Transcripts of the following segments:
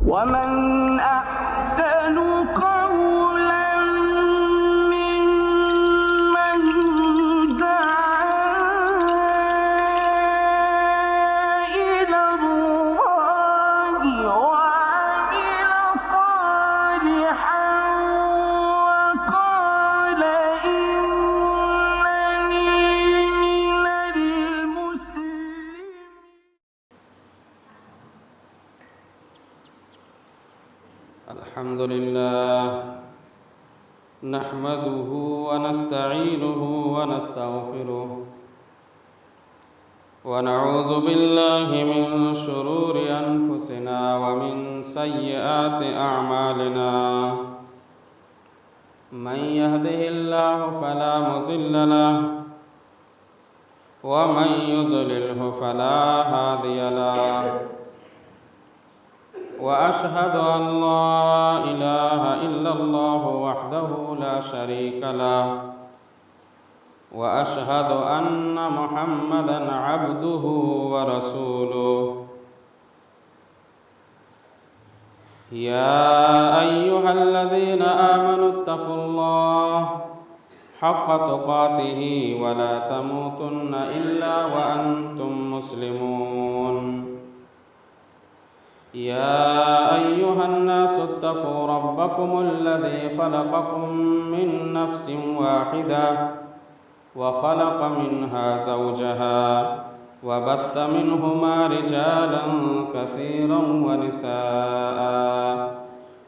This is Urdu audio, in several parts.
ومن أحسن قولا ممن دعا إلى الله وعمل صالحا وقال إنني من المسلمين. الحمد لله نحمده ونستعينه ونستغفره ونعوذ بالله من شرور أنفسنا ومن سيئات أعمالنا من يهده الله فلا مضل له ومن يضلله فلا هادي له وأشهد أن لا إله إلا الله وحده لا شريك له وأشهد أن محمدًا عبده ورسوله. يا أيها الذين آمنوا اتقوا الله حق تقاته ولا تموتن إلا وأنتم مسلمون. يا أيها الناس اتقوا ربكم الذي خلقكم من نفس واحدة وخلق منها زوجها وبث منهما رجالا كثيرا ونساء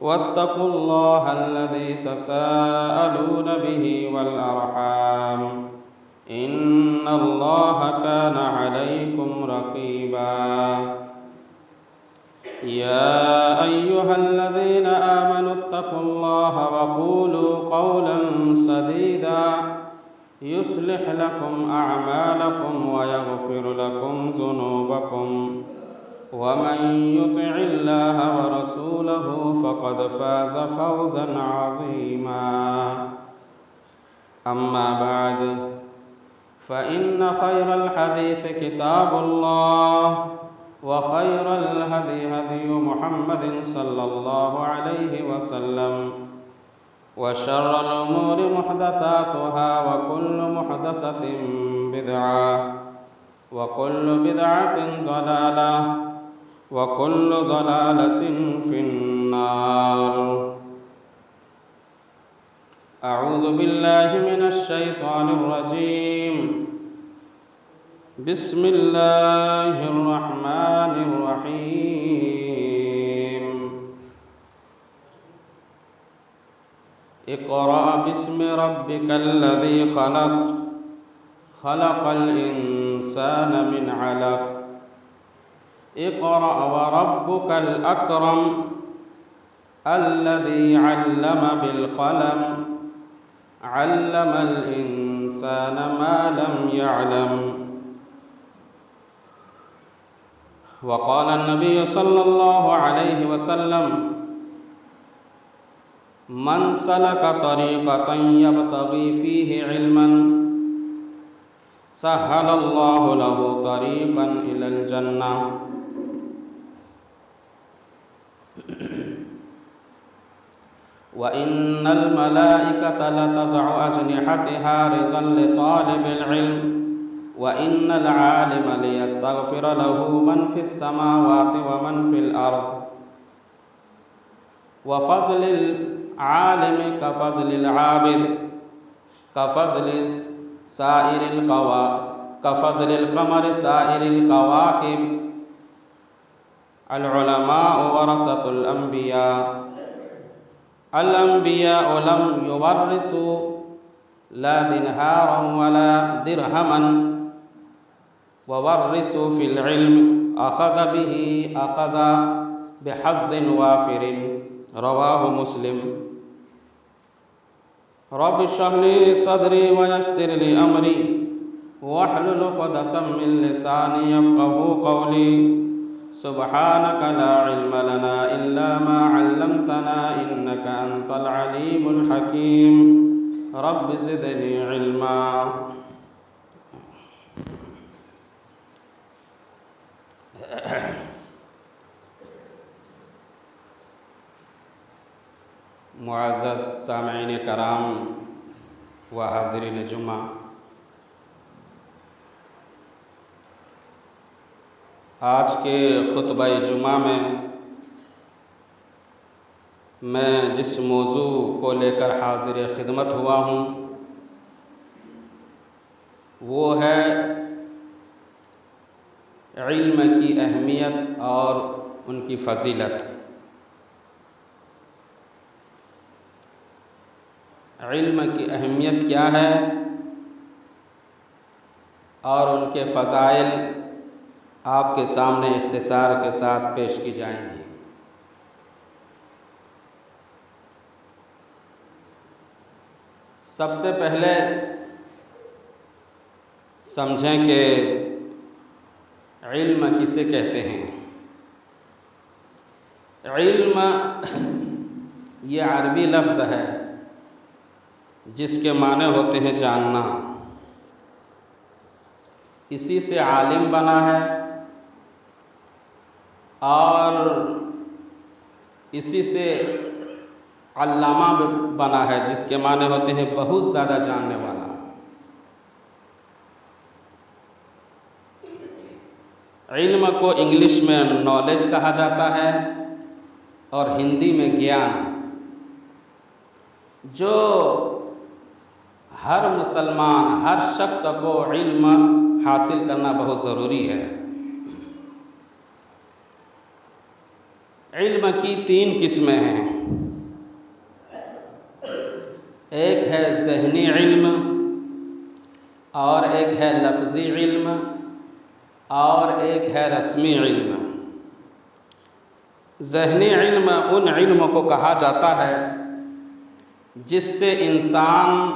واتقوا الله الذي تساءلون به والأرحام إن الله كان عليكم رقيبا. يا أيها الذين آمنوا اتقوا الله وقولوا قولا سديدا يصلح لكم أعمالكم ويغفر لكم ذنوبكم ومن يطع الله ورسوله فقد فاز فوزا عظيما. أما بعد فإن خير الحديث كتاب الله وخير الهدي هدي محمد صلى الله عليه وسلم وشر الأمور محدثاتها وكل محدثة بدعة وكل بدعة ضلالة وكل ضلالة في النار. أعوذ بالله من الشيطان الرجيم. بسم الله الرحمن الرحيم. اقرأ باسم ربك الذي خلق خلق الإنسان من علق اقرأ وربك الأكرم الذي علم بالقلم علم الإنسان ما لم يعلم. وقال النبي صلى الله عليه وسلم من سلك طريقة يبتغي فيه علما سهل الله له طريقا إلى الجنة. وإن الملائكة لتضع أجنحتها رضا لطالب العلم وإن العالم ليستغفر له من في السماوات ومن في الأرض. وفضل العالم كفضل العابد كفضل القمر سائر الكواكب. العلماء ورثة الأنبياء. الأنبياء لم يورثوا لا دينارا ولا درهما وورثوا في العلم أخذ بحظ وافر. رواه مسلم. رب اشرح لي صدري ويسر لي أمري واحلل عقدة من لساني يفقهوا قولي. سبحانك لا علم لنا إلا ما علمتنا إنك أنت العليم الحكيم. رب زدني علما. معزز سامعین کرام و حاضرین جمعہ، آج کے خطبہ جمعہ میں جس موضوع کو لے کر حاضر خدمت ہوا ہوں وہ ہے علم کی اہمیت اور ان کی فضیلت۔ علم کی اہمیت کیا ہے اور ان کے فضائل آپ کے سامنے اختصار کے ساتھ پیش کی جائیں گی۔ سب سے پہلے سمجھیں کہ علم کسے کہتے ہیں۔ علم یہ عربی لفظ ہے جس کے معنی ہوتے ہیں جاننا، اسی سے عالم بنا ہے اور اسی سے علامہ بنا ہے جس کے معنی ہوتے ہیں بہت زیادہ جاننے والا۔ علم کو انگلش میں نالج کہا جاتا ہے اور ہندی میں گیان۔ جو ہر مسلمان، ہر شخص کو علم حاصل کرنا بہت ضروری ہے۔ علم کی 3 قسمیں ہیں، ایک ہے ذہنی علم اور ایک ہے لفظی علم اور ایک ہے رسمی علم۔ ذہنی علم ان علم کو کہا جاتا ہے جس سے انسان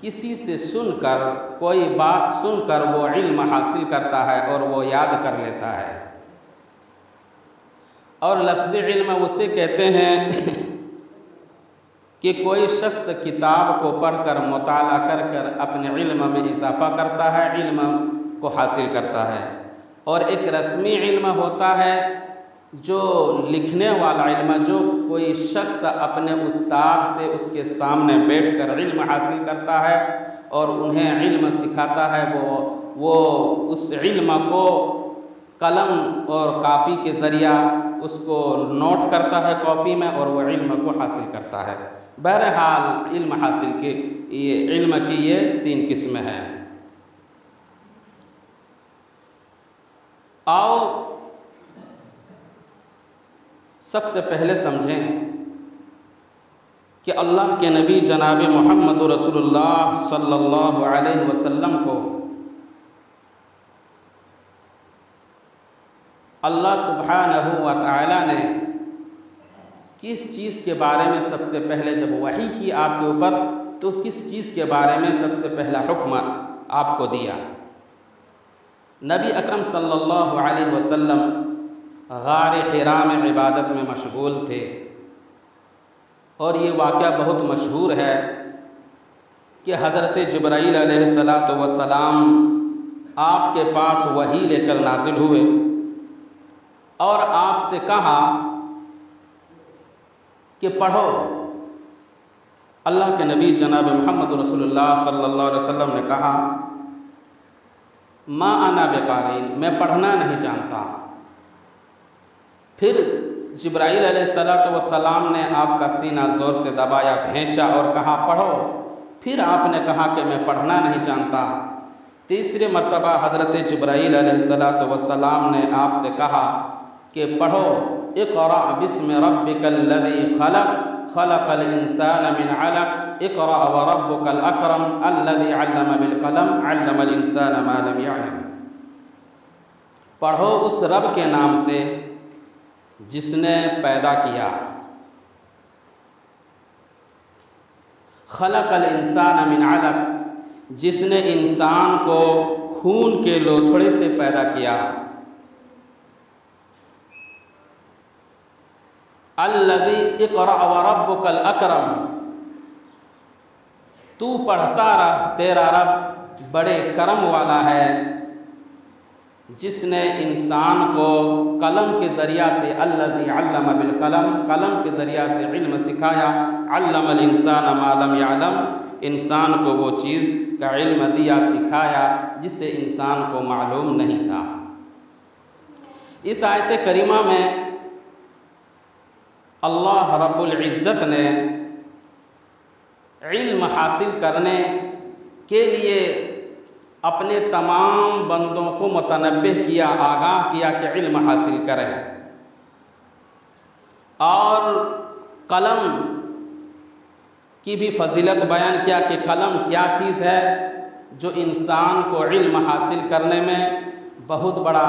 کسی سے سن کر، کوئی بات سن کر وہ علم حاصل کرتا ہے اور وہ یاد کر لیتا ہے۔ اور لفظی علم اسے کہتے ہیں کہ کوئی شخص کتاب کو پڑھ کر، مطالعہ کر کر اپنے علم میں اضافہ کرتا ہے، علم کو حاصل کرتا ہے۔ اور ایک رسمی علم ہوتا ہے جو لکھنے والا علم، جو کوئی شخص اپنے استاد سے اس کے سامنے بیٹھ کر علم حاصل کرتا ہے اور انہیں علم سکھاتا ہے، وہ اس علم کو قلم اور کاپی کے ذریعہ اس کو نوٹ کرتا ہے کاپی میں اور وہ علم کو حاصل کرتا ہے۔ بہرحال علم حاصل کی یہ 3 قسمیں ہیں۔ آؤ سب سے پہلے سمجھیں کہ اللہ کے نبی جناب محمد رسول اللہ صلی اللہ علیہ وسلم کو اللہ سبحانہ و تعالی نے کس چیز کے بارے میں سب سے پہلے جب وحی کی آپ کے اوپر تو کس چیز کے بارے میں سب سے پہلا حکم آپ کو دیا؟ نبی اکرم صلی اللہ علیہ وسلم غار حراء میں عبادت میں مشغول تھے، اور یہ واقعہ بہت مشہور ہے کہ حضرت جبرائیل علیہ السلام آپ کے پاس وحی لے کر نازل ہوئے اور آپ سے کہا کہ پڑھو۔ اللہ کے نبی جناب محمد رسول اللہ صلی اللہ علیہ وسلم نے کہا ما انا بقاری، میں پڑھنا نہیں جانتا۔ پھر جبرائیل علیہ السلام نے آپ کا سینہ زور سے دبایا، بھینچا اور کہا پڑھو۔ پھر آپ نے کہا کہ میں پڑھنا نہیں جانتا۔ تیسری مرتبہ حضرت جبرائیل علیہ السلام نے آپ سے کہا کہ پڑھو اقرأ بسم ربک الذی خلق خلق الانسان من علق اقرأ وربک الاکرم الذی علم بالقلم علم الانسان ما لم يعلم۔ پڑھو اس رب کے نام سے جس نے پیدا کیا، خلق الانسان من علق، جس نے انسان کو خون کے لوتھڑے سے پیدا کیا، الذی اقرأ وربک الاکرم، تو پڑھتا رہ، تیرا رب بڑے کرم والا ہے، جس نے انسان کو قلم کے ذریعہ سے الذی علم بالقلم، قلم کے ذریعہ سے علم سکھایا، علم الانسان ما لم یعلم، انسان کو وہ چیز کا علم دیا، سکھایا جس سے انسان کو معلوم نہیں تھا۔ اس آیت کریمہ میں اللہ رب العزت نے علم حاصل کرنے کے لیے اپنے تمام بندوں کو متنبہ کیا، آگاہ کیا کہ علم حاصل کریں، اور قلم کی بھی فضیلت بیان کیا کہ قلم کیا چیز ہے جو انسان کو علم حاصل کرنے میں بہت بڑا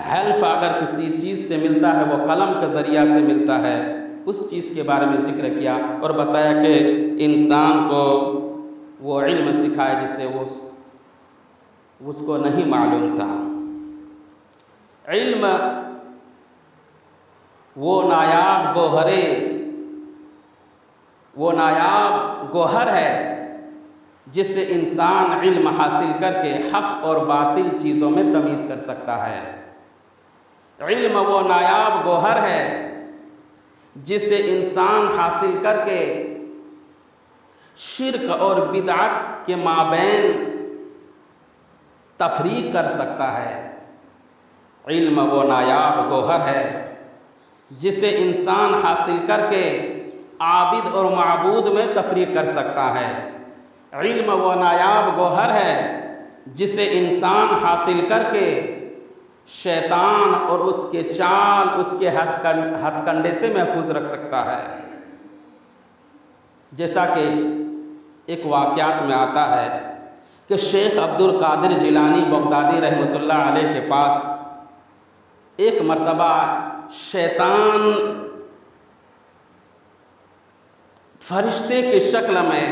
ہیلپ اگر کسی چیز سے ملتا ہے وہ قلم کے ذریعہ سے ملتا ہے، اس چیز کے بارے میں ذکر کیا اور بتایا کہ انسان کو وہ علم سکھائے جس سے اس کو نہیں معلوم تھا۔ علم وہ نایاب گوہر ہے جس سے انسان علم حاصل کر کے حق اور باطل چیزوں میں تمیز کر سکتا ہے۔ علم وہ نایاب گوہر ہے جس سے انسان حاصل کر کے شرک اور بدعت کے مابین تفریق کر سکتا ہے۔ علم وہ نایاب گوہر ہے جس سے انسان حاصل کر کے عابد اور معبود میں تفریق کر سکتا ہے۔ علم وہ نایاب گوہر ہے جس سے انسان حاصل کر کے شیطان اور اس کے چال، اس کے ہتھ کنڈے سے محفوظ رکھ سکتا ہے۔ جیسا کہ ایک واقعات میں آتا ہے کہ شیخ عبد القادر جیلانی بغدادی رحمۃ اللہ علیہ کے پاس ایک مرتبہ شیطان فرشتے کی شکل میں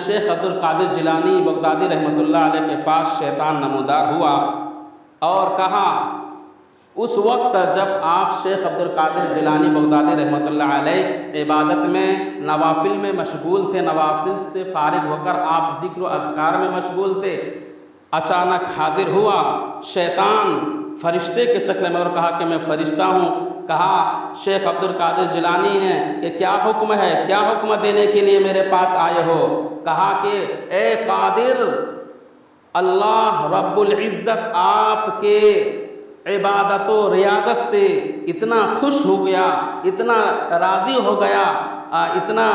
شیخ عبد القادر جیلانی بغدادی رحمۃ اللہ علیہ کے پاس شیطان نمودار ہوا اور کہا، اس وقت جب آپ شیخ عبد القادر جیلانی بغدادی رحمۃ اللہ علیہ عبادت میں نوافل میں مشغول تھے، نوافل سے فارغ ہو کر آپ ذکر و اذکار میں مشغول تھے، اچانک حاضر ہوا شیطان فرشتے کے شکل میں اور کہا کہ میں فرشتہ ہوں۔ کہا شیخ عبد القادر جیلانی نے کہ کیا حکم ہے، کیا حکم دینے کے لیے میرے پاس آئے ہو؟ کہا کہ اے قادر، اللہ رب العزت آپ کے عبادت و ریاضت سے اتنا خوش ہو گیا، اتنا راضی ہو گیا، اتنا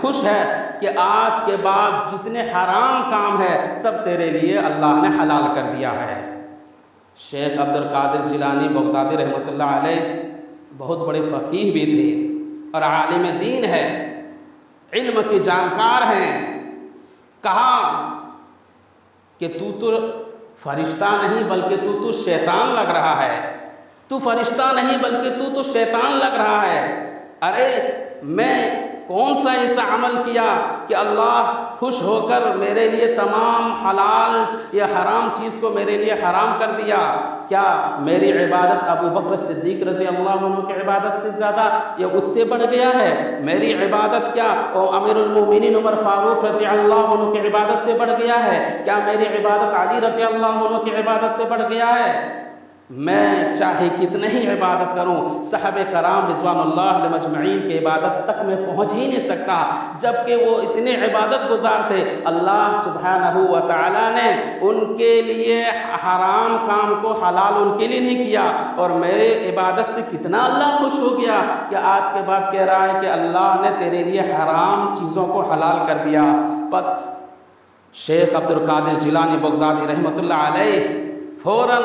خوش ہے کہ آج کے بعد جتنے حرام کام ہے سب تیرے لیے اللہ نے حلال کر دیا ہے۔ شیخ عبد القادر جیلانی بغدادی رحمۃ اللہ علیہ بہت بڑے فقیہ بھی تھے اور عالم دین ہے، علم کی جانکار ہیں۔ کہا کہ تو فرشتہ نہیں بلکہ تو شیطان لگ رہا ہے، تو فرشتہ نہیں بلکہ تو شیطان لگ رہا ہے۔ ارے میں کون سا ایسا عمل کیا کہ اللہ خوش ہو کر میرے لیے تمام حلال یا حرام چیز کو میرے لیے حرام کر دیا؟ کیا میری عبادت ابو بکر صدیق رضی اللہ عنہ کی عبادت سے زیادہ یا اس سے بڑھ گیا ہے؟ میری عبادت کیا امیر المومنین عمر فاروق رضی اللہ عنہ کی عبادت سے بڑھ گیا ہے؟ کیا میری عبادت علی رضی اللہ عنہ کی عبادت سے بڑھ گیا ہے؟ میں چاہے کتنے ہی عبادت کروں، صحابہ کرام رضوان اللہ علیہ مجمعین کی عبادت تک میں پہنچ ہی نہیں سکتا، جبکہ وہ اتنے عبادت گزار تھے۔ اللہ سبحانہ و تعالی نے ان کے لیے حرام کام کو حلال ان کے لیے نہیں کیا، اور میرے عبادت سے کتنا اللہ خوش ہو گیا کہ آج کے بعد کہہ رہا ہے کہ اللہ نے تیرے لیے حرام چیزوں کو حلال کر دیا۔ بس شیخ عبد القادر جیلانی بغدادی رحمۃ اللہ علیہ فوراً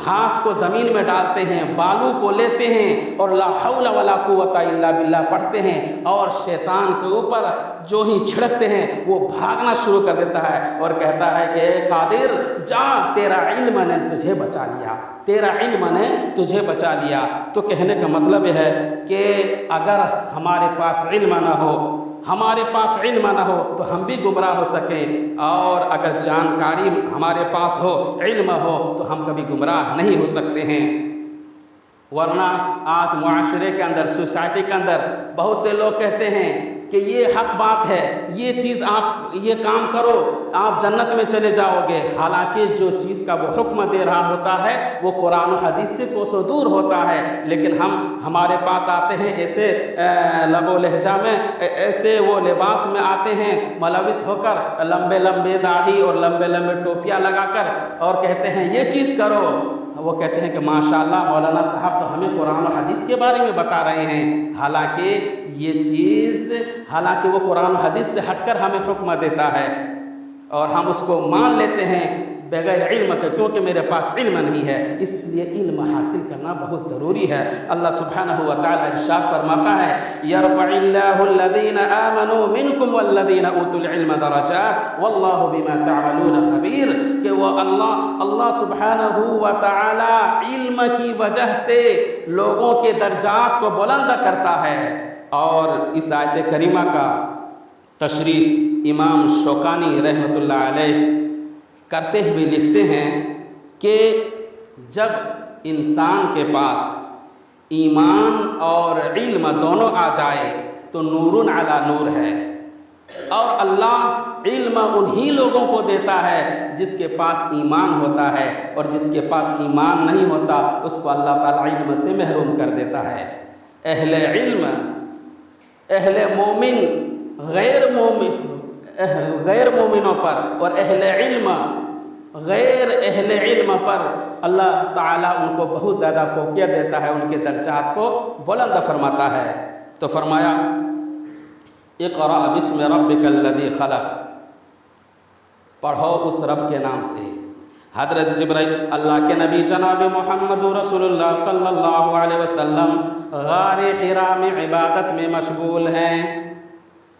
ہاتھ کو زمین میں ڈالتے ہیں، بالوں کو لیتے ہیں اور لا حول ولا قوت الا باللہ پڑھتے ہیں، اور شیطان کے اوپر جو ہی چھڑکتے ہیں وہ بھاگنا شروع کر دیتا ہے اور کہتا ہے کہ اے قادر جا، تیرا علم نے تجھے بچا لیا، تیرا علم نے تجھے بچا لیا۔ تو کہنے کا مطلب یہ ہے کہ اگر ہمارے پاس علم نہ ہو، ہمارے پاس علم نہ ہو تو ہم بھی گمراہ ہو سکیں، اور اگر جانکاری ہمارے پاس ہو، علم ہو تو ہم کبھی گمراہ نہیں ہو سکتے ہیں۔ ورنہ آج معاشرے کے اندر، سوسائٹی کے اندر بہت سے لوگ کہتے ہیں کہ یہ حق بات ہے، یہ چیز آپ یہ کام کرو آپ جنت میں چلے جاؤ گے، حالانکہ جو چیز کا وہ حکم دے رہا ہوتا ہے وہ قرآن و حدیث سے کوسوں دور ہوتا ہے، لیکن ہمارے پاس آتے ہیں ایسے لب و لہجہ میں، ایسے وہ لباس میں آتے ہیں ملوث ہو کر، لمبے لمبے داڑھی اور لمبے لمبے ٹوپیاں لگا کر، اور کہتے ہیں یہ چیز کرو۔ وہ کہتے ہیں کہ ماشاءاللہ مولانا صاحب تو ہمیں قرآن و حدیث کے بارے میں بتا رہے ہیں، حالانکہ یہ چیز وہ قرآن و حدیث سے ہٹ کر ہمیں حکم دیتا ہے، اور ہم اس کو مان لیتے ہیں بغیر علم کے، کیونکہ میرے پاس علم نہیں ہے۔ اس لیے علم حاصل کرنا بہت ضروری ہے۔ اللہ سبحانہ و تعالی ارشاد فرماتا ہے یرفع اللہ الذین آمنوا منکم والذین اوتوا العلم درجات واللہ بما تعملون خبیر، کہ وہ اللہ سبحانہ و تعالی علم کی وجہ سے لوگوں کے درجات کو بلند کرتا ہے۔ اور اس آیت کریمہ کا تشریح امام شوکانی رحمۃ اللہ علیہ کرتے ہوئے لکھتے ہیں کہ جب انسان کے پاس ایمان اور علم دونوں آ جائے تو نور علی نور ہے، اور اللہ علم انہی لوگوں کو دیتا ہے جس کے پاس ایمان ہوتا ہے، اور جس کے پاس ایمان نہیں ہوتا اس کو اللہ تعالی علم سے محروم کر دیتا ہے۔ اہل علم، اہل مومن غیر مومنوں پر، اور اہل علم غیر اہل علم پر اللہ تعالیٰ ان کو بہت زیادہ فوقیت دیتا ہے، ان کے درجات کو بلند فرماتا ہے۔ تو فرمایا اقرأ بسم ربک الذی خلق، پڑھو اس رب کے نام سے۔ حضرت جبرائیل اللہ کے نبی جناب محمد رسول اللہ صلی اللہ علیہ وسلم غار حرا میں عبادت میں مشغول ہیں۔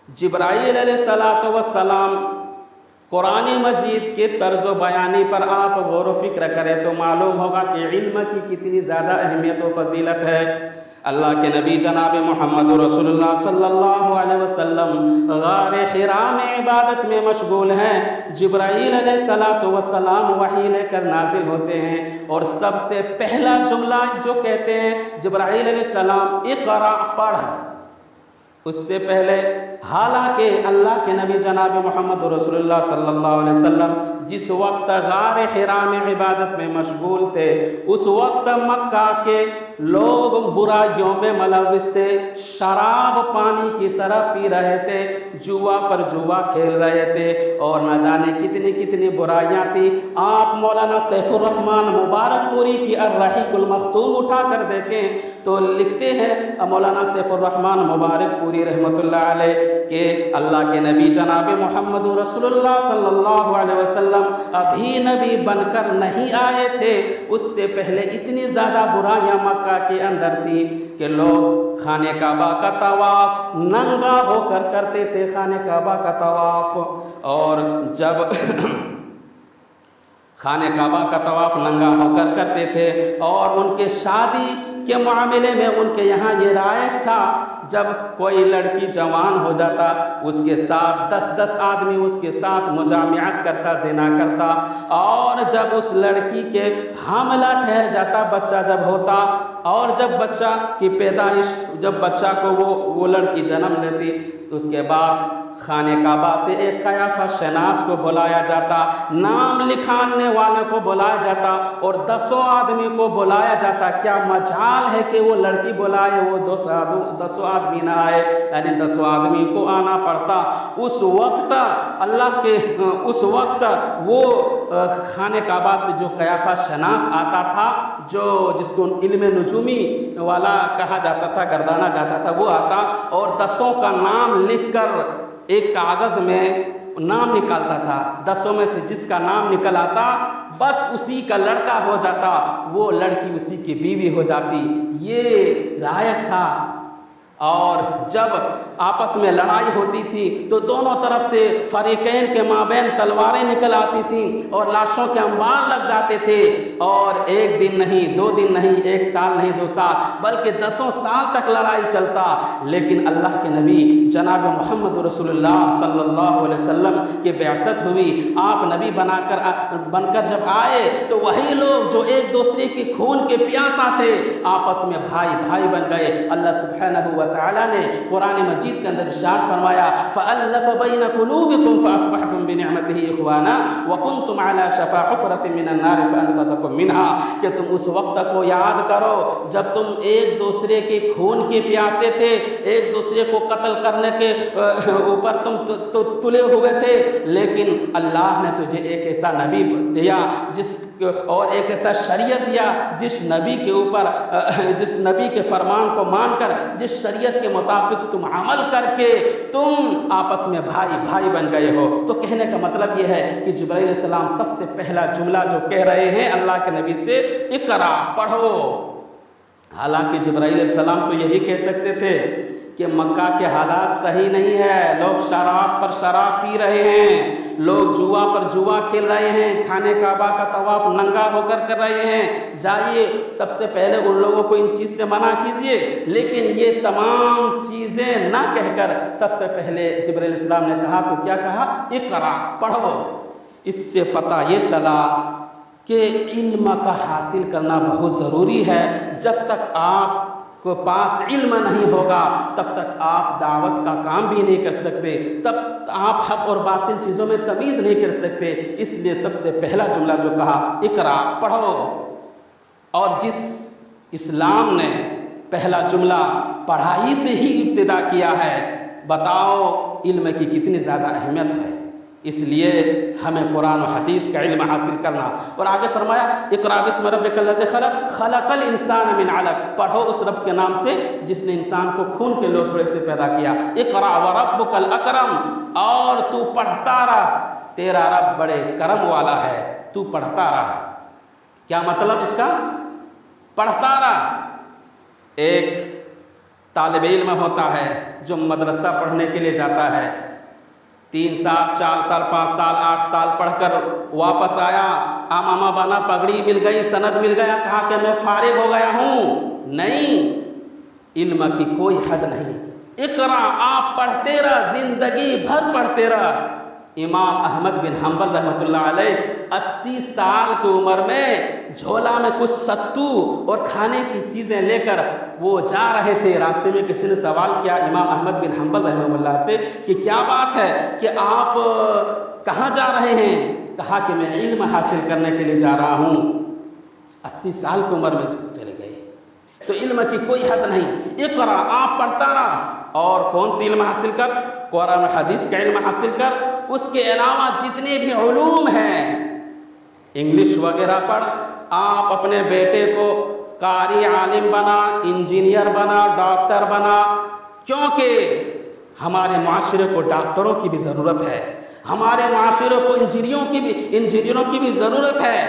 جبرائیل علیہ السلام قرآن مجید کے طرز و بیانی پر آپ غور و فکر کریں تو معلوم ہوگا کہ علم کی کتنی زیادہ اہمیت و فضیلت ہے۔ اللہ کے نبی جناب محمد رسول اللہ صلی اللہ علیہ وسلم غار حرا میں عبادت میں مشغول ہیں۔ جبرائیل علیہ السلام وحی لے کر نازل ہوتے ہیں، اور سب سے پہلا جملہ جو کہتے ہیں جبرائیل علیہ السلام اقرأ، پڑھ۔ اس سے پہلے حالانکہ اللہ کے نبی جناب محمد رسول اللہ صلی اللہ علیہ وسلم جس وقت غار حرا میں عبادت میں مشغول تھے، اس وقت مکہ کے لوگ برائیوں میں ملوث تھے، شراب پانی کی طرح پی رہے تھے، جوا پر جوا کھیل رہے تھے، اور نہ جانے کتنی کتنی برائیاں تھی۔ آپ مولانا سیف الرحمن مبارک پوری کی الرحیق المختوم اٹھا کر دیکھیں تو لکھتے ہیں مولانا سیف الرحمن مبارک پوری رحمۃ اللہ علیہ کہ اللہ کے نبی جناب محمد رسول اللہ صلی اللہ علیہ وسلم ابھی نبی بن کر نہیں آئے تھے، اس سے پہلے اتنی زیادہ برائیاں مکہ کے اندر تھی کہ لوگ خانہ کعبہ کا طواف ننگا ہو کر کرتے تھے، خانہ کعبہ کا طواف، اور جب خانہ کعبہ کا طواف ننگا ہو کر کرتے تھے، اور ان کے شادی کے معاملے میں ان کے یہاں یہ رائج تھا جب کوئی لڑکی جوان ہو جاتا اس کے ساتھ 10 آدمی اس کے ساتھ مجامعت کرتا، زنا کرتا، اور جب اس لڑکی کے حاملہ ٹھہر جاتا، بچہ جب ہوتا، اور جب بچہ کی پیدائش، جب بچہ کو وہ لڑکی جنم لیتی تو اس کے بعد خانہ کعبہ سے ایک قیافہ شناس کو بلایا جاتا، نام لکھانے والے کو بلایا جاتا، اور 10 آدمی کو بلایا جاتا۔ کیا مجال ہے کہ وہ لڑکی بلائے، وہ 10 آدمی نہ آئے، یعنی 10 آدمی کو آنا پڑتا۔ اس وقت وہ خانہ کعبہ سے جو قیافہ شناس آتا تھا، جس کو علم نجومی والا کہا جاتا تھا، گردانا جاتا تھا، وہ آتا اور 10 کا نام لکھ کر ایک کاغذ میں نام نکالتا تھا۔ 10 میں سے جس کا نام نکل آتا بس اسی کا لڑکا ہو جاتا، وہ لڑکی اسی کی بیوی ہو جاتی۔ یہ رائج تھا، اور جب آپس میں لڑائی ہوتی تھی تو دونوں طرف سے فریقین کے مابین تلواریں نکل آتی تھیں اور لاشوں کے انبار لگ جاتے تھے، اور 1 دن نہیں، 2 دن نہیں، 1 سال نہیں، 2 سال، بلکہ 10 سال تک لڑائی چلتا۔ لیکن اللہ کے نبی جناب محمد رسول اللہ صلی اللہ علیہ وسلم کی بعثت ہوئی، آپ نبی بن کر جب آئے تو وہی لوگ جو ایک دوسرے کے خون کے پیاسا تھے آپس میں بھائی بن گئے۔ اللہ سبحانہ و تعالی نے قرآن مجید مجید کے اندر ارشاد فرمایا فَأَلَّفَ بَيْنَ قُلُوبِكُمْ فَأَصْبَحْتُمْ بِنِعْمَتِهِ إِخْوَانًا وَكُنْتُمْ عَلَى شَفَا حُفْرَةٍ مِّنَ النَّارِ فَأَنقَذَكُم مِّنْهَا، کہ تم اس وقت کو یاد کرو جب تم ایک دوسرے کے خون کے پیاسے تھے، ایک دوسرے کو قتل کرنے کے اوپر تم تلے ہوئے تھے، لیکن اللہ نے تجھے ایک ایسا نبی دیا اور ایک ایسا شریعت دیا جس نبی کے اوپر جس نبی کے فرمان کو مان کر، جس شریعت کے مطابق تم عمل کر کے تم آپس میں بھائی بھائی بن گئے ہو۔ تو کہنے کا مطلب یہ ہے کہ جبرائیل علیہ السلام سب سے پہلا جملہ جو کہہ رہے ہیں اللہ کے نبی سے، اقرا، پڑھو۔ حالانکہ جبرائیل علیہ السلام تو یہ بھی کہہ سکتے تھے کہ مکہ کے حالات صحیح نہیں ہے، لوگ شراب پر شراب پی رہے ہیں، لوگ جوا پر جوا کھیل رہے ہیں، خانہ کعبہ کا طواف ننگا ہو کر رہے ہیں، جائیے سب سے پہلے ان لوگوں کو ان چیز سے منع کیجئے۔ لیکن یہ تمام چیزیں نہ کہہ کر سب سے پہلے جبرائیل علیہ السلام نے کہا تو کیا کہا؟ اقرا، پڑھو۔ اس سے پتہ یہ چلا کہ علم کا حاصل کرنا بہت ضروری ہے۔ جب تک آپ کو پاس علم نہیں ہوگا تب تک آپ دعوت کا کام بھی نہیں کر سکتے، تب آپ حق اور باطل چیزوں میں تمیز نہیں کر سکتے۔ اس لیے سب سے پہلا جملہ جو کہا اقرا، پڑھو۔ اور جس اسلام نے پہلا جملہ پڑھائی سے ہی ابتدا کیا ہے، بتاؤ علم کی کتنی زیادہ اہمیت ہے۔ اس لیے ہمیں قرآن و حدیث کا علم حاصل کرنا۔ اور آگے فرمایا اقرا بسم ربک الذی خلق خلق الانسان من علق، پڑھو اس رب کے نام سے جس نے انسان کو خون کے لوتھڑے سے پیدا کیا۔ اقرا وربک الاکرم، اور تو پڑھتا رہ، تیرا رب بڑے کرم والا ہے، تو پڑھتا رہ۔ کیا مطلب اس کا؟ پڑھتا رہ۔ ایک طالب علم ہوتا ہے جو مدرسہ پڑھنے کے لیے جاتا ہے، 3 سال 4 سال 5 سال 8 سال پڑھ کر واپس آیا، امامہ بنا، پگڑی مل گئی، سند مل گیا، کہا کہ میں فارغ ہو گیا ہوں۔ نہیں، علم کی کوئی حد نہیں۔ اقرا، آپ پڑھتے رہ، زندگی بھر پڑھتے رہ۔ امام احمد بن حنبل رحمۃ اللہ علیہ 80 سال کی عمر میں جھولا میں کچھ ستو اور کھانے کی چیزیں لے کر وہ جا رہے تھے۔ راستے میں کسی نے سوال کیا امام احمد بن حنبل رحمۃ اللہ سے کہ کیا بات ہے کہ آپ کہاں جا رہے ہیں؟ کہا کہ میں علم حاصل کرنے کے لیے جا رہا ہوں۔ 80 سال کی عمر میں چلے گئے۔ تو علم کی کوئی حد نہیں۔ اقرا، آپ پڑھتا رہ، اور کون سی علم حاصل کر؟ قرآن و حدیث کا علم حاصل کر۔ اس کے علاوہ جتنے بھی علوم ہیں، انگلش وغیرہ پڑھ۔ آپ اپنے بیٹے کو قاری عالم بنا، انجینئر بنا، ڈاکٹر بنا، کیونکہ ہمارے معاشرے کو ڈاکٹروں کی بھی ضرورت ہے، ہمارے معاشرے کو انجینئروں کی بھی ضرورت ہے۔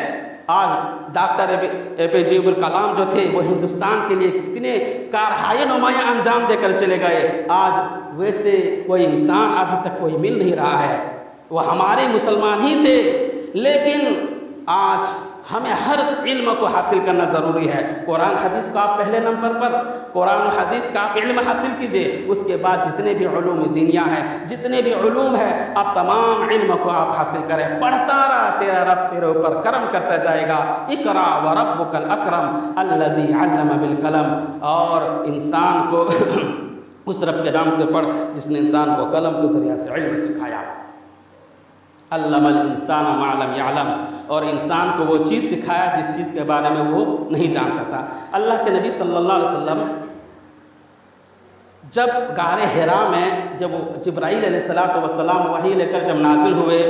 آج ڈاکٹر اے پی جے عبد الکلام جو تھے وہ ہندوستان کے لیے کتنے کارہائے نمایاں انجام دے کر چلے گئے۔ آج ویسے کوئی انسان ابھی تک کوئی مل نہیں رہا ہے۔ وہ ہمارے مسلمان ہی تھے، لیکن آج ہمیں ہر علم کو حاصل کرنا ضروری ہے۔ قرآن حدیث کو آپ پہلے نمبر پر، قرآن و حدیث کا آپ علم حاصل کیجئے، اس کے بعد جتنے بھی علوم دینیا ہیں، جتنے بھی علوم ہیں، آپ تمام علم کو آپ حاصل کریں۔ پڑھتا رہ، تیرا رب تیرے اوپر کرم کرتا جائے گا۔ اقرا وربک الاکرم الذی علم بالقلم، اور انسان کو اس رب کے نام سے پڑھ جس نے انسان کو قلم کے ذریعے سے علم سکھایا۔ علم الانسان ما لم یعلم، اور انسان کو وہ چیز سکھایا جس چیز کے بارے میں وہ نہیں جانتا تھا۔ اللہ کے نبی صلی اللہ علیہ وسلم جب غار حرا میں جب جبرائیل علیہ السلام وحی لے کر جب نازل ہوئے،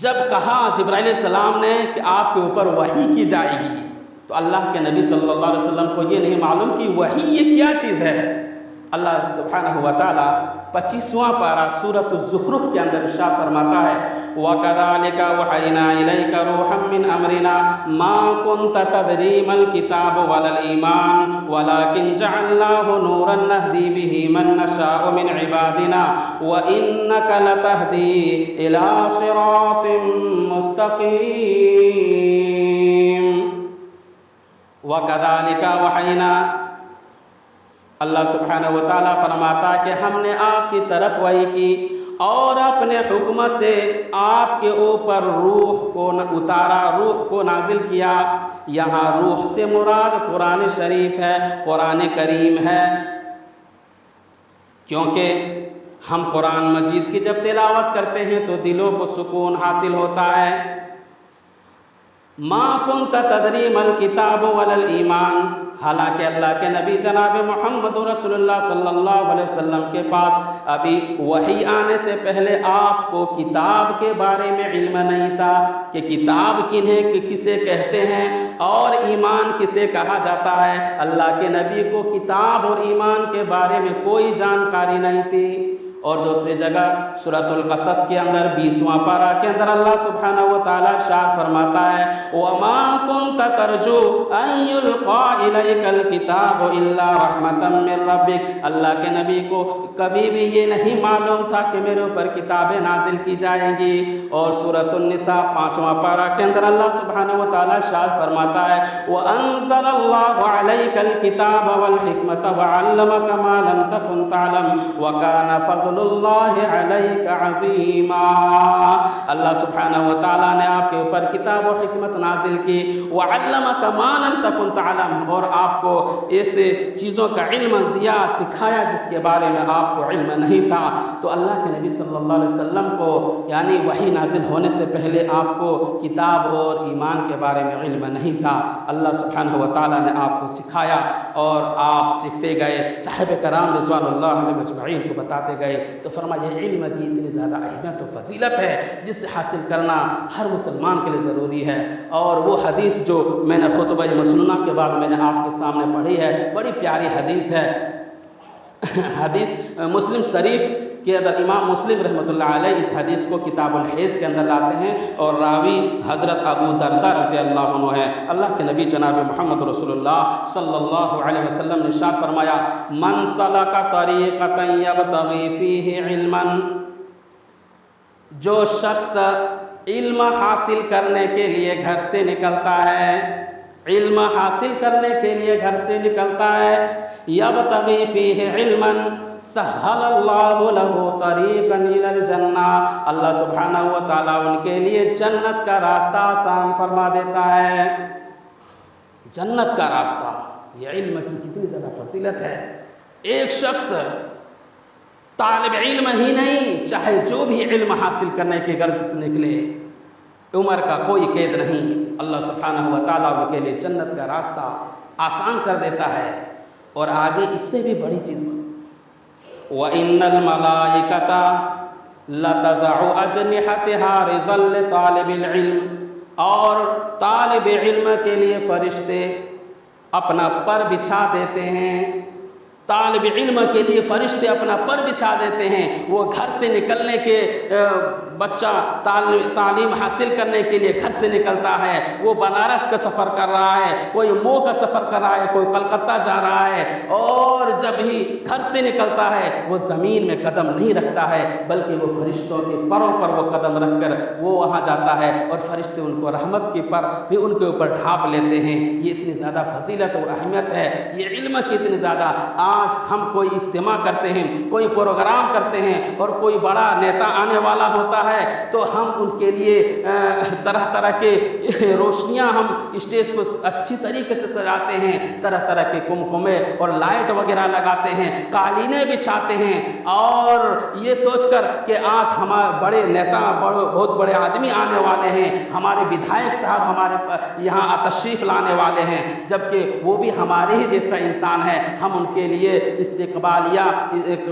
جب کہا جبرائیل علیہ السلام نے کہ آپ کے اوپر وحی کی جائے گی، تو اللہ کے نبی صلی اللہ علیہ وسلم کو یہ نہیں معلوم کہ وحی یہ کیا چیز ہے۔ اللہ سبحانہ و تعالی 25واں پارہ سورۃ الزخرف کے اندر ارشاد فرماتا ہے وَكَذَلِكَ وَحَيْنَا إِلَيْكَ رُوحًا مِّنْ أَمْرِنَا مَا كُنْتَ تَدْرِي مَا الْكِتَابُ وَلَا الْإِيمَانُ وَلَكِنْ جَعَلْنَاهُ نُورًا نَّهْدِي بِهِ مَن نَّشَاءُ مِنْ عِبَادِنَا وَإِنَّكَ لَتَهْدِي إِلَىٰ صِرَاطٍ مُّسْتَقِيمٍ وَكَذَلِكَ وَحَيْنَا، اللہ سبحانہ و تعالیٰ فرماتا کہ ہم نے آپ کی طرف وحی کی اور اپنے حکم سے آپ کے اوپر روح کو اتارا، روح کو نازل کیا۔ یہاں روح سے مراد قرآن شریف ہے، قرآن کریم ہے، کیونکہ ہم قرآن مجید کی جب تلاوت کرتے ہیں تو دلوں کو سکون حاصل ہوتا ہے۔ ما کنت تدری مل کتاب ولل ایمان، حالانکہ اللہ کے نبی جناب محمد رسول اللہ صلی اللہ علیہ وسلم کے پاس ابھی وحی آنے سے پہلے آپ کو کتاب کے بارے میں علم نہیں تھا کہ کتاب کنہیں کسے کہتے ہیں اور ایمان کسے کہا جاتا ہے۔ اللہ کے نبی کو کتاب اور ایمان کے بارے میں کوئی جانکاری نہیں تھی۔ اور دوسری جگہ سورۃ القصص کے اندر 20واں پارہ کے اندر اللہ سبحانہ و تعالی ارشاد فرماتا ہے وَمَا كُنْتَ تَرْجُو أَن يُلْقَىٰ إِلَيْكَ الْكِتَابُ إِلَّا رَحْمَةً مِّن رَّبِّكَ، اللہ کے نبی کو کبھی بھی یہ نہیں معلوم تھا کہ میرے اوپر کتابیں نازل کی جائیں گی۔ اور سورۃ النساء 5واں پارہ کے اندر اللہ سبحانہ و تعالی ارشاد فرماتا ہے وَأَنزَلَ اللَّهُ عَلَيْكَ الْكِتَابَ وَالْحِكْمَةَ وَعَلَّمَكَ مَا لَمْ تَكُن تَعْلَمُ وَكَانَ فَضْلُ اللہ علیک عظیما، اللہ سبحانہ و تعالیٰ نے آپ کے اوپر کتاب و حکمت نازل کی، وعلمک ما لم تکن تعلم، اور آپ کو ایسے چیزوں کا علم دیا سکھایا جس کے بارے میں آپ کو علم نہیں تھا۔ تو اللہ کے نبی صلی اللہ علیہ وسلم کو یعنی وحی نازل ہونے سے پہلے آپ کو کتاب اور ایمان کے بارے میں علم نہیں تھا، اللہ سبحانہ و تعالیٰ نے آپ کو سکھایا اور آپ سیکھتے گئے، صحابہ کرام رضوان اللہ علیہم اجمعین کو بتاتے گئے۔ تو فرمایا یہ علم کی اتنی زیادہ اہمیت و فضیلت ہے جس سے حاصل کرنا ہر مسلمان کے لیے ضروری ہے۔ اور وہ حدیث جو میں نے خطبہ مسنونہ کے بعد میں نے آپ کے سامنے پڑھی ہے، بڑی پیاری حدیث ہے۔ حدیث مسلم شریف کہ اگر امام مسلم رحمۃ اللہ علیہ اس حدیث کو کتاب الحیض کے اندر لاتے ہیں اور راوی حضرت ابو درداء رضی اللہ عنہ ہے۔ اللہ کے نبی جناب محمد رسول اللہ صلی اللہ علیہ وسلم نے ارشاد فرمایا من سلک طریقۃ یبتغی فیہ علما، جو شخص علم حاصل کرنے کے لیے گھر سے نکلتا ہے، علم حاصل کرنے کے لیے گھر سے نکلتا ہے، یبتغی فیہ علما سہل اللہ لہ طریقا الی الجنہ، اللہ سبحانہ و تعالیٰ ان کے لیے جنت کا راستہ آسان فرما دیتا ہے۔ جنت کا راستہ، یہ علم کی کتنی زیادہ فضیلت ہے۔ ایک شخص طالب علم ہی نہیں، چاہے جو بھی علم حاصل کرنے کی غرض سے نکلے، عمر کا کوئی قید نہیں، اللہ سبحانہ و تعالیٰ ان کے لیے جنت کا راستہ آسان کر دیتا ہے۔ اور آگے اس سے بھی بڑی چیز وَإِنَّ الْمَلَائِكَةَ لَتَضَعُ أَجْنِحَتَهَا رِضًا لِطَالِبِ الْعِلْمِ، اور طالب علم کے لیے فرشتے اپنا پر بچھا دیتے ہیں، طالب علم کے لیے فرشتے اپنا پر بچھا دیتے ہیں۔ وہ گھر سے نکلنے کے بچہ تعلیم حاصل کرنے کے لیے گھر سے نکلتا ہے، وہ بنارس کا سفر کر رہا ہے، کوئی مو کا سفر کر رہا ہے، کوئی کلکتہ جا رہا ہے، اور جب ہی گھر سے نکلتا ہے وہ زمین میں قدم نہیں رکھتا ہے بلکہ وہ فرشتوں کے پروں پر وہ قدم رکھ کر وہ وہاں جاتا ہے، اور فرشتے ان کو رحمت کے پر بھی ان کے اوپر ڈھانپ لیتے ہیں۔ یہ اتنی زیادہ فضیلت اور اہمیت ہے، یہ علم کی اتنی زیادہ۔ آج ہم کوئی اجتماع کرتے ہیں، کوئی پروگرام کرتے ہیں اور کوئی بڑا نیتا آنے والا ہوتا ہے تو ہم ان کے لیے طرح طرح کے روشنیاں ہم اسٹیج کو اچھی طریقے سے سجاتے ہیں، طرح طرح کے کمکمے اور لائٹ وغیرہ لگاتے ہیں، قالینیں بچھاتے ہیں، اور یہ سوچ کر کہ آج ہمارے بڑے نیتا بہت بڑے آدمی آنے والے ہیں، ہمارے ودھائک صاحب ہمارے یہاں تشریف لانے والے ہیں، جبکہ وہ بھی ہمارے ہی جیسا انسان ہے۔ ہم ان کے لیے استقبالیہ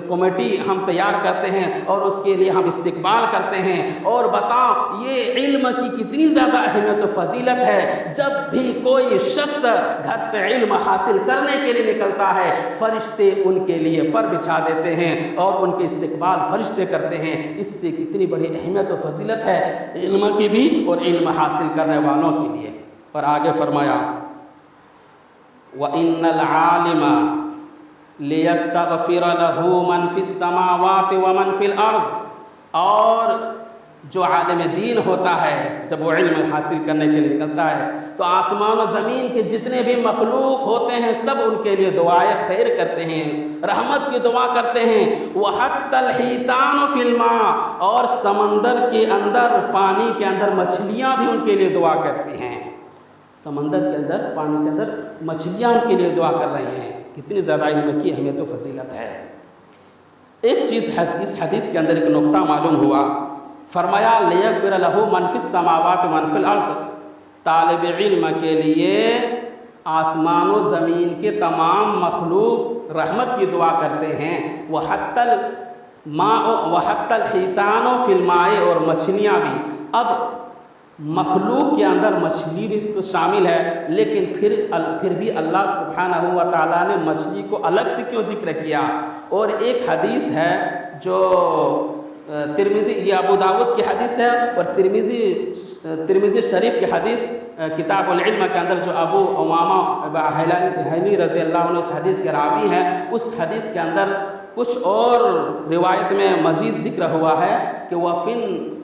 کمیٹی ہم تیار کرتے ہیں اور اس کے لیے ہم استقبال کرتے ہیں۔ اور بتاؤ یہ علم کی کتنی زیادہ اہمیت و فضیلت ہے۔ جب بھی کوئی شخص گھر سے علم حاصل کرنے کے لیے نکلتا ہے، فرشتے ان کے لیے پر بچھا دیتے ہیں اور ان کے استقبال فرشتے کرتے ہیں۔ اس سے کتنی بڑی اہمیت و فضیلت ہے علم کی بھی اور علم حاصل کرنے والوں کے لیے۔ اور آگے فرمایا وَإِنَّ الْعَالِمَ لِيَسْتَغْفِرَ لَهُ مَنْ فِي السَّمَاوَاتِ وَمَنْ فِي الْأَرْضِ، اور جو عالم دین ہوتا ہے جب وہ علم حاصل کرنے کے لیے نکلتا ہے تو آسمان و زمین کے جتنے بھی مخلوق ہوتے ہیں سب ان کے لیے دعائے خیر کرتے ہیں، رحمت کی دعا کرتے ہیں۔ وَحَتَّى الْحِيتَانُ فِي الْمَاءِ، اور سمندر کے اندر پانی کے اندر مچھلیاں بھی ان کے لیے دعا کرتی ہیں، سمندر کے اندر پانی کے اندر مچھلیاں ان کے لیے دعا کر رہی ہیں۔ کتنی زیادہ علم کی اہمیت و فضیلت ہے۔ ایک چیز اس حدیث کے اندر ایک نقطہ معلوم ہوا، فرمایا لیغفر لہ من فی السماوات من فی الارض، طالب علم کے لیے آسمان و زمین کے تمام مخلوق رحمت کی دعا کرتے ہیں، وحتی الحیتان فی الماء، اور مچھلیاں بھی۔ اب مخلوق کے اندر مچھلی بھی تو شامل ہے، لیکن پھر بھی اللہ سبحانہ و تعالیٰ نے مچھلی کو الگ سے کیوں ذکر کیا؟ اور ایک حدیث ہے جو ترمذی، یہ ابو داؤد کی حدیث ہے، اور ترمذی شریف کی حدیث کتاب العلم کے اندر جو ابو امامہ بہیلی رضی اللہ عنہ اس حدیث کے راوی ہیں، اس حدیث کے اندر کچھ اور روایت میں مزید ذکر ہوا ہے کہ وَفِن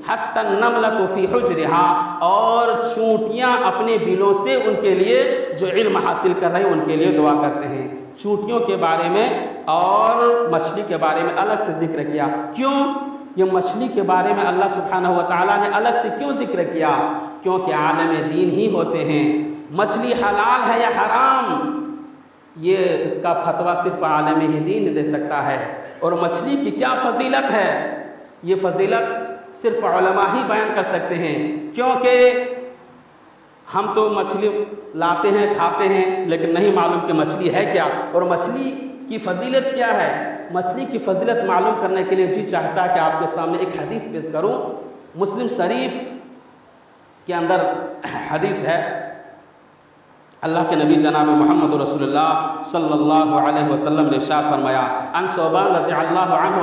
حَتَّى النَّمْلَةُ فِي حُجْرِهَا، اور چونٹیاں اپنے بلوں سے ان کے لیے جو علم حاصل کر رہے ہیں ان کے لیے دعا کرتے ہیں۔ چونٹیوں کے بارے میں اور مچھلی کے بارے میں الگ سے ذکر کیا، کیوں؟ یہ مچھلی کے بارے میں اللہ سبحانہ و تعالیٰ نے الگ سے کیوں ذکر کیا؟ کیونکہ عالم دین ہی ہوتے ہیں۔ مچھلی حلال ہے یا حرام، یہ اس کا فتویٰ صرف عالم ہی دین دے سکتا ہے۔ اور مچھلی کی کیا فضیلت ہے، یہ فضیلت صرف علماء ہی بیان کر سکتے ہیں، کیونکہ ہم تو مچھلی لاتے ہیں کھاتے ہیں لیکن نہیں معلوم کہ مچھلی ہے کیا، اور مچھلی کی فضیلت کیا ہے۔ مچھلی کی فضیلت معلوم کرنے کے لیے جی چاہتا ہے کہ آپ کے سامنے ایک حدیث پیش کروں۔ مسلم شریف کے اندر حدیث ہے، اللہ کے نبی جناب محمد رسول اللہ صلی اللہ علیہ وسلم نے ارشاد فرمایا، عن ثوبان رضی اللہ عنہ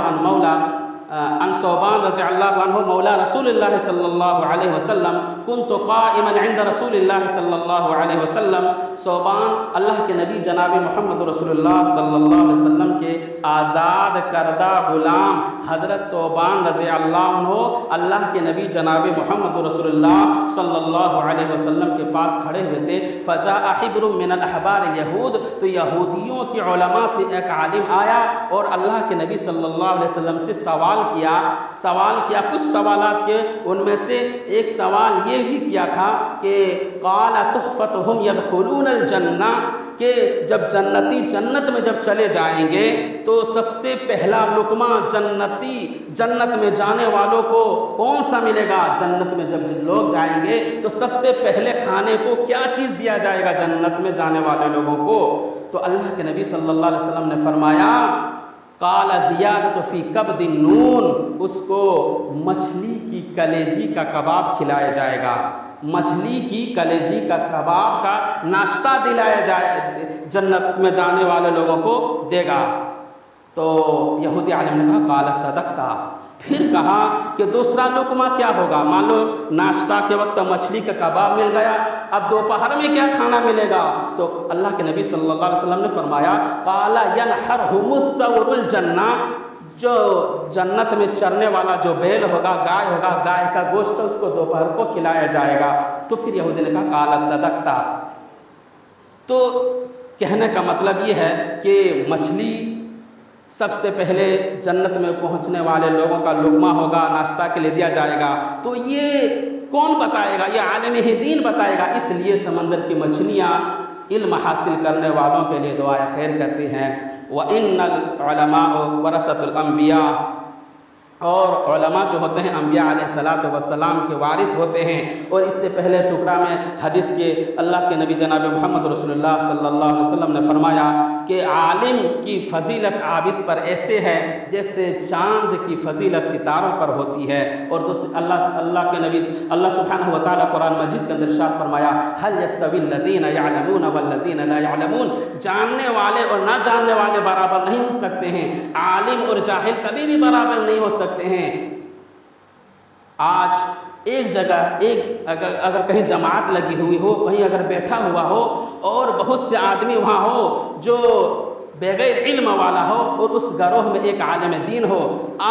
عن ثوبان رضی اللہ عنہ مولا رسول اللہ صلی اللہ علیہ وسلم، كنت قائما عند رسول اللہ صلی اللہ علیہ وسلم۔ ثوبان اللہ کے نبی جناب محمد رسول اللہ صلی اللہ علیہ وسلم کے آزاد کردہ غلام حضرت ثوبان رضی اللہ عنہ اللہ کے نبی جناب محمد رسول اللہ صلی اللہ علیہ وسلم کے پاس کھڑے ہوئے تھے۔ فجاء حبر من الاحبار الیہود، تو یہودیوں کے علماء سے ایک عالم آیا اور اللہ کے نبی صلی اللہ علیہ وسلم سے سوال کیا کچھ سوالات کے، ان میں سے ایک سوال یہ بھی کیا تھا کہ قال تحفتهم يدخلون الجنہ، کہ جب جنتی جنت میں جب چلے جائیں گے تو سب سے پہلا لقمہ جنت میں جانے والوں کو کون سا ملے گا؟ جنت میں جب لوگ جائیں گے تو سب سے پہلے کھانے کو کیا چیز دیا جائے گا جنت میں جانے والے لوگوں کو؟ تو اللہ کے نبی صلی اللہ علیہ وسلم نے فرمایا قال زیادۃ فی کبد النون، اس کو مچھلی کی کلیجی کا کباب کھلایا جائے گا، مچھلی کی کلیجی کا کباب کا ناشتہ دلایا جائے، جنت میں جانے والے لوگوں کو دے گا۔ تو یہودی عالم نے کہا قال صدقتا، پھر کہا کہ دوسرا لقمہ کیا ہوگا؟ مان لو ناشتہ کے وقت مچھلی کا کباب مل گیا، اب دوپہر میں کیا کھانا ملے گا؟ تو اللہ کے نبی صلی اللہ علیہ وسلم نے فرمایا قال ینحرهم الثور الجنہ، جو جنت میں چرنے والا جو بیل ہوگا، گائے ہوگا، گائے کا گوشت اس کو دوپہر کو کھلایا جائے گا۔ تو پھر یہودی نے کہا قال صدقتا۔ تو کہنے کا مطلب یہ ہے کہ مچھلی سب سے پہلے جنت میں پہنچنے والے لوگوں کا لقمہ ہوگا، ناشتہ کے لیے دیا جائے گا۔ تو یہ کون بتائے گا؟ یہ عالم دین بتائے گا۔ اس لیے سمندر کی مچھلیاں علم حاصل کرنے والوں کے لیے دعائے خیر کرتی ہیں۔ وَإِنَّ الْعُلَمَاءَ وَرَثَةُ الْأَنْبِيَاءِ، اور علماء جو ہوتے ہیں انبیاء علیہ الصلوۃ والسلام کے وارث ہوتے ہیں۔ اور اس سے پہلے ٹکڑا میں حدیث کے اللہ کے نبی جناب محمد رسول اللہ صلی اللہ علیہ وسلم نے فرمایا کہ عالم کی فضیلت عابد پر ایسے ہے جیسے چاند کی فضیلت ستاروں پر ہوتی ہے۔ اور اللہ کے نبی اللہ سبحانہ و تعالیٰ قرآن مجید کے اندر ارشاد فرمایا هل يستوي الذين يعلمون والذين لا يعلمون، جاننے والے اور نہ جاننے والے برابر نہیں ہو سکتے ہیں، عالم اور جاہل کبھی بھی برابر نہیں ہو سکتے ہیں۔ آج ایک جگہ اگر کہیں جماعت لگی ہوئی ہو، کہیں اگر بیٹھا ہوا ہو اور بہت سے آدمی وہاں ہو جو بغیر علم والا ہو اور اس گروہ میں ایک عالم دین ہو،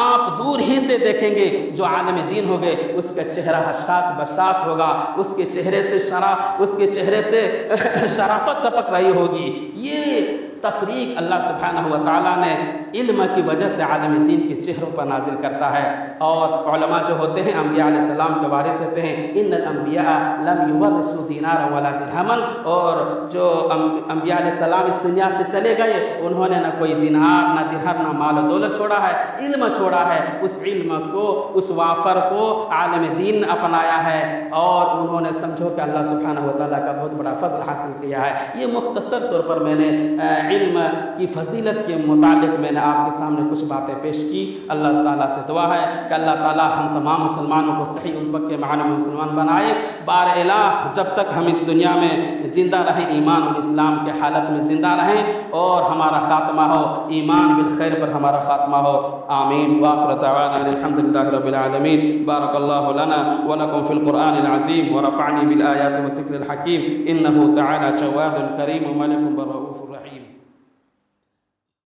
آپ دور ہی سے دیکھیں گے جو عالم دین ہوگے اس کا چہرہ حساس بساس ہوگا، اس کے چہرے سے شرافت ٹپک رہی ہوگی۔ یہ تفریق اللہ سبحانہ و تعالیٰ نے علم کی وجہ سے عالم دین کے چہروں پر نازل کرتا ہے۔ اور علماء جو ہوتے ہیں انبیاء علیہ السلام کے وارث ہوتے ہیں، ان الانبیاء لم یورثوا دینارا ولا درہما، اور جو انبیاء علیہ السلام اس دنیا سے چلے گئے انہوں نے نہ کوئی دینار نہ درہم نہ مال و دولت چھوڑا ہے، علم چھوڑا ہے۔ اس علم کو، اس وافر کو عالم دین اپنایا ہے، اور انہوں نے سمجھو کہ اللہ سبحانہ و تعالیٰ کا بہت بڑا فضل حاصل کیا ہے۔ یہ مختصر طور پر میں نے علم کی فضیلت کے متعلق میں نے آپ کے سامنے کچھ باتیں پیش کی۔ اللہ تعالیٰ سے دعا ہے کہ اللہ تعالیٰ ہم تمام مسلمانوں کو صحیح الفق کے معنی میں مسلمان بنائے۔ بار الہ جب تک ہم اس دنیا میں زندہ رہیں، ایمان اور اسلام کے حالت میں زندہ رہیں، اور ہمارا خاتمہ ہو ایمان بالخیر پر ہمارا خاتمہ ہو، آمین۔ وآخر دعوانا الحمد للہ رب العالمین۔ بارک اللہ لنا ولکم فی القرآن العظیم ورفعنی بالآیات والذکر الحکیم، انہ تعالی جواد کریم ملک برؤوف۔